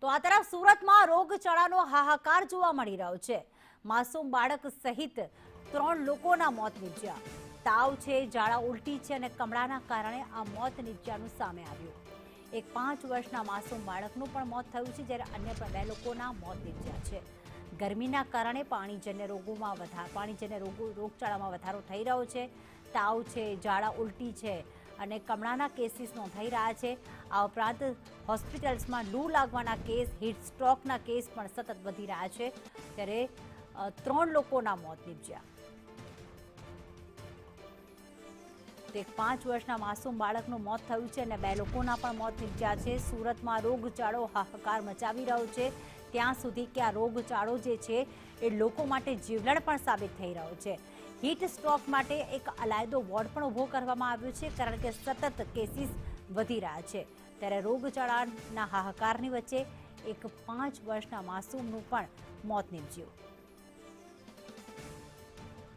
તો આ તરફ સુરતમાં રોગચાળાનો હાહાકાર જોવા મળી રહ્યો છે। માસૂમ બાળક સહિત 3 લોકોના મોત નીપજ્યા। તાવ છે, ઝાડા ઉલટી છે અને કમળાના કારણે આ મોત નીપજ્યાનું સામે આવ્યું। એક 5 વર્ષના માસૂમ બાળકનું પણ મોત થયું છે, જ્યારે અન્ય પણ 2 લોકોના મોત નીપજ્યા છે। ગરમીના કારણે પાણીજન્ય રોગચાળામાં વધારો થઈ રહ્યો છે। તાવ છે, ઝાડા ઉલટી છે અને કમળાના કેસીસ નોંધાઈ રહ્યા છે। આ ઉપરાંત હોસ્પિટલ્સમાં લૂ લાગવાના કેસ, હીટ સ્ટ્રોકના કેસ પણ સતત વધી રહ્યા છે, ત્યારે 3 લોકોના મોત નીપજ્યા। એક 5 વર્ષના માસૂમ બાળકનું મોત થયું છે અને 2 લોકોના પણ મોત નીપજ્યા છે। સુરતમાં રોગચાળો હાહાકાર મચાવી રહ્યો છે, ત્યાં સુધી કે આ રોગચાળો જે છે એ લોકો માટે જીવલેણ પણ સાબિત થઈ રહ્યો છે। હીટ સ્ટ્રોક માટે એક અલાયદો વોર્ડ પણ ઊભો કરવામાં આવ્યો છે, કારણ કે સતત કેસીસ વધી રહ્યા છે। ત્યારે રોગચાળાના હાહાકારની વચ્ચે એક 5 વર્ષના માસૂમનું પણ મોત નીપજ્યું।